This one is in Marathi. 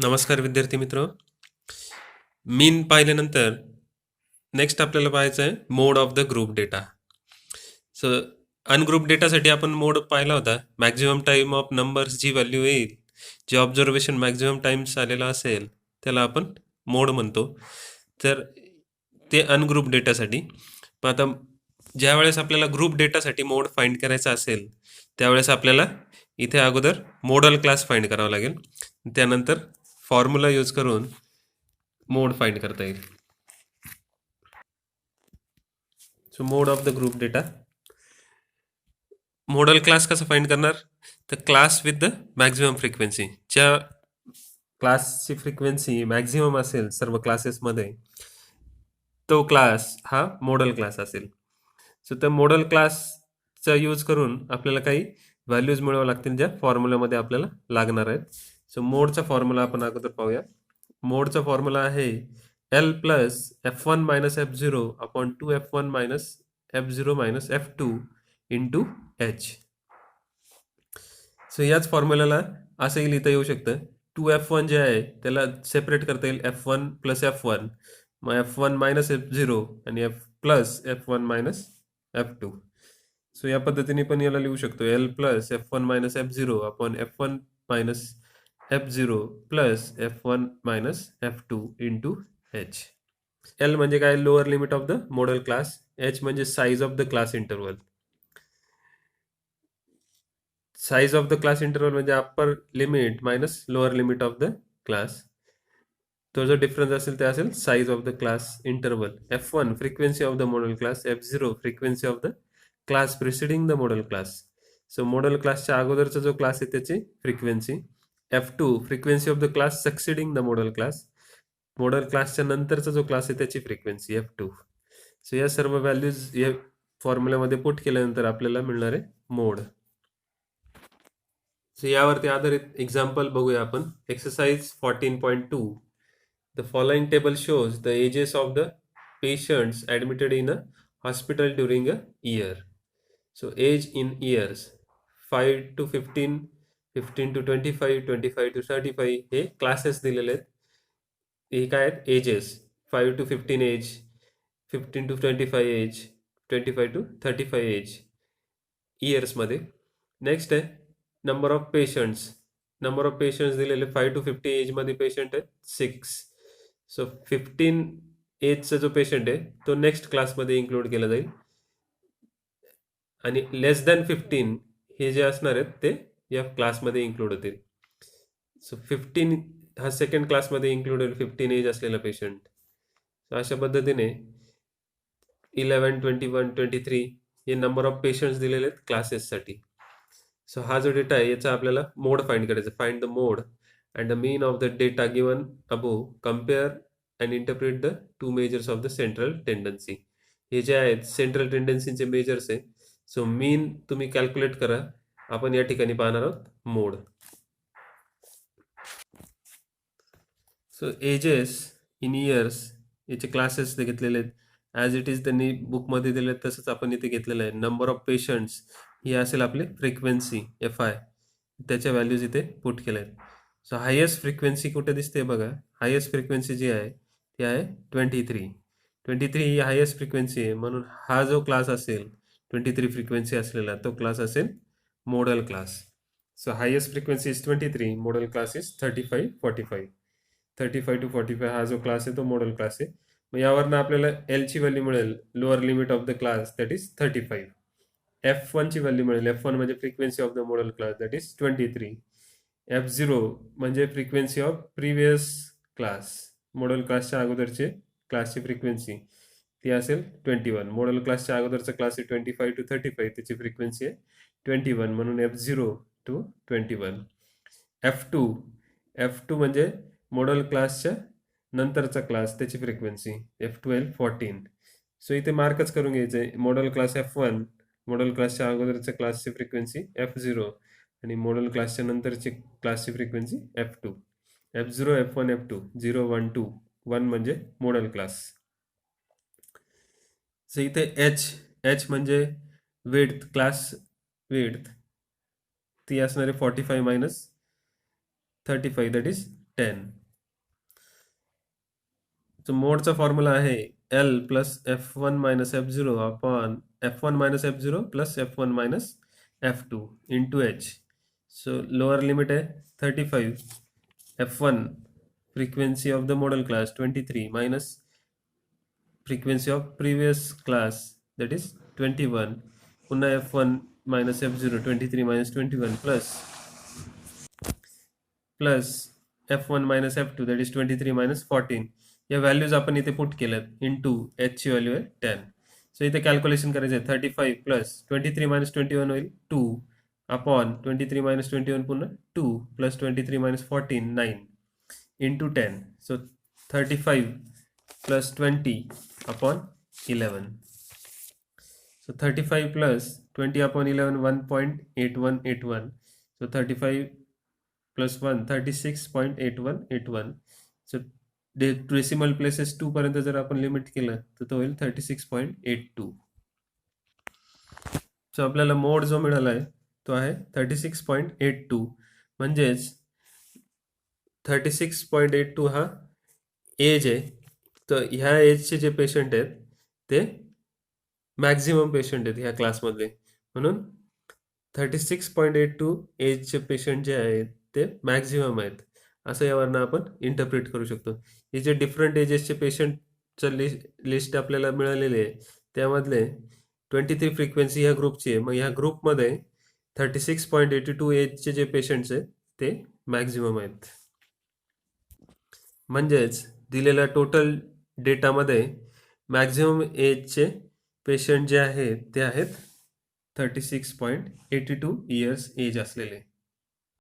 नमस्कार विद्यार्थी मित्र. मीन पाहिल्यानंतर नेक्स्ट आपल्याला पाहायचं आहे mode of the group data. So ungroup डेटासाठी आपण मोड पाहिला होता. मॅक्झिमम टाइम ऑफ नंबर्स जी व्हॅल्यू येईल, जे ऑब्झर्वेशन मॅक्झिमम टाइम्स आलेला असेल त्याला आपण मोड म्हणतो. तर ते अनग्रुप डेटासाठी. पण आता ज्या वेळेस आपल्याला ग्रुप डेटासाठी मोड फाइंड करायचा असेल त्यावेळेस आपल्याला इथे अगोदर मोडल क्लास फाइंड करावा लागेल. त्यानंतर फॉर्म्युला यूज करून मोड फाइंड करता येईल. So mode of the group data. Model class कसं फाइंड करणार? तर class with the maximum frequency. ज्या क्लासची फ्रिक्वेन्सी मॅक्झिमम असेल सर्व क्लासेसमध्ये तो क्लास हा मॉडल क्लास असेल. सो त्या मॉडल क्लासचा यूज करून आपल्याला काही व्हॅल्यूज मिळवावं लागतील ज्या फॉर्म्युल्यामध्ये आपल्याला लागणार आहेत. सो मोडचा फॉर्म्युला आपण अगोदर पाहूया. मोडचा फॉर्म्युला आहे L plus F one minus F zero upon two F one minus F zero minus F two into H. So याच फॉर्म्युल्याला असंही लिहिता येऊ शकतं. टू एफ वन जे आहे त्याला सेपरेट करता येईल F one plus F one, मग F one minus F zero आणि F plus F one minus F two. So या पद्धतीने पण याला लिहू शकतो L plus F one minus F zero upon F one minus F zero plus F one minus F two into H. L म्हणजे काय? Lower limit of the modal class. H म्हणजे size of the class interval. Size of the class interval म्हणजे upper limit minus lower limit of the class. तो जो डिफरन्स असेल ते असेल size of the class interval. F one frequency of the modal class, F zero frequency of the class preceding the modal class. So modal क्लासच्या अगोदरचा जो क्लास आहे त्याची frequency. F two frequency of the class succeeding the modal class. Modal क्लासच्या नंतरचा जो क्लास आहे त्याची फ्रिक्वेन्सी एफ टू. सो या सर्व व्हॅल्यूज या फॉर्म्युल्यामध्ये पुट केल्यानंतर आपल्याला मिळणार आहे मोड. सो यावरती आधारित एक्झाम्पल बघूया आपण. Exercise 14.2. The following table shows the ages of the patients admitted in a hospital during a year. So age in years 5 to 15, 15 to 25, 25 to 35 हे क्लासेस दिलेले आहेत. हे काय आहेत? Ages. 5 to 15 age, 15 to 25 age, 25 to 35 age इयर्समध्ये. नेक्स्ट आहे number of patients. Number of patients दिलेले 5 to 50 एजमध्ये पेशंट आहेत 6. सो 15 एजचा जो पेशंट आहे तो नेक्स्ट क्लासमध्ये इन्क्लूड केला जाईल आणि लेस दॅन 15 हे जे असणार आहेत ते या क्लासमध्ये इन्क्लूड होतील. सो 15 हा सेकंड क्लासमध्ये इन्क्लूड होईल 15 एज असलेला पेशंट. अशा पद्धतीने 11, 21, 23 हे नंबर ऑफ पेशंट्स दिलेले आहेत क्लासेससाठी. सो हा जो डेटा आहे याचा आपल्याला मोड फाइंड करायचा. Find the mode and the mean of the data given above. Compare and interpret the two measures of the central tendency. हे जे आहेत सेंट्रल टेंडन्सीचे मेजर्स आहे. सो मीन तुम्ही कॅल्क्युलेट करा. आपण या ठिकाणी पाहणार आहोत मोड. सो एजेस इन इयर्स याचे क्लासेस ते घेतलेले आहेत. ॲज इट इज त्यांनी बुकमध्ये दिले आहेत तसंच आपण इथे घेतलेलं आहे. नंबर ऑफ पेशंट्स ही असेल आपली फ्रिक्वेन्सी एफ आय. त्याच्या व्हॅल्यूज इथे पुट केल्या आहेत. सो हायेस्ट फ्रिक्वेन्सी कुठे दिसते बघा. हायेस्ट फ्रिक्वेन्सी जी आहे ती आहे 23. 23 ही हायेस्ट फ्रिक्वेन्सी आहे म्हणून हा जो क्लास असेल 23 फ्रिक्वेन्सी असलेला तो क्लास असेल model class. So highest frequency is 23, model class is 35, 45. 35 to 45 हा जो क्लास आहे तो मॉडल क्लास आहे. मग यावरनं आपल्याला एलची व्हॅल्यू मिळेल lower limit of the class that is 35. F one ची व्हॅल्यू मिळेल. एफ वन म्हणजे frequency of the modal class that is 23. F zero म्हणजे frequency of previous class. Modal क्लासच्या अगोदरचे क्लासची फ्रिक्वेन्सी ती असेल 21. मॉडल क्लासच्या अगोदरचा क्लास आहे 25 to 35 त्याची फ्रिक्वेन्सी आहे 21 म्हणून F zero two 21. F two. F two म्हणजे मॉडल क्लासच्या नंतरचा क्लास त्याची फ्रिक्वेन्सी एफ ट्वेल्व 14. सो इथे मार्कच करून घ्यायचं आहे. Modal class F one, modal क्लासच्या अगोदरच्या क्लासची फ्रिक्वेन्सी एफ झिरो आणि मॉडल क्लासच्या नंतरची क्लासची frequency F two. F zero, F one, F two, 0, 1, 2. 1 म्हणजे मॉडल क्लास. सो इथे एच. एच म्हणजे विड्थ, क्लास विड्थ ती असणारे 45 मायनस 35 दॅट इज 10. So मोडचा फॉर्म्युला आहे L plus F1 minus F0 upon F1 minus F0 plus F1 minus F2 into H. So lower limit आहे 35. F1 frequency of the model class 23 minus frequency of previous class that is 21. पुन्हा F1 minus F0 23 minus 21 plus F1 minus F2 that is 23 minus 14. या व्हॅल्यूज आपण इथे पुट केल्यात इंटू एच ची व्हॅल्यू आहे 10. सो इथे कॅल्क्युलेशन करायचं आहे 35 प्लस 23 मायनस 21 होईल 2 अपॉन 23 मायनस 21 पुन्हा 2 plus 23 minus 14 9 into 10. So 35 plus 20 upon 11. So 35 plus 20 upon 11 1.8181. So 35 plus 1 36.8181. So decimal places 2 पर्यंत जर आपण लिमिट केलं तर तो होईल 36.82. सो आपल्याला मोड जो मिळाला आहे तो आहे 36.82. म्हणजेच 36.82 हा एज आहे. तर ह्या एजचे जे पेशंट आहेत ते मॅक्झिमम पेशंट आहेत ह्या क्लासमधले. म्हणून 36.82 एजचे पेशंट जे आहेत ते मॅक्झिमम आहेत असं यावरनं आपण इंटरप्रिट करू शकतो. हे जे डिफरंट एजेसचे पेशंटचं लिस्ट आपल्याला मिळालेले आहे त्यामधले 23 फ्रिक्वेन्सी ह्या ग्रुपची आहे. मग ह्या ग्रुपमध्ये 36.82 एजचे जे पेशंट्स आहेत ते मॅक्झिमम आहेत. म्हणजेच दिलेल्या टोटल डेटामध्ये मॅक्झिमम एजचे पेशंट जे आहेत ते आहेत 36.82 इयर्स एज असलेले.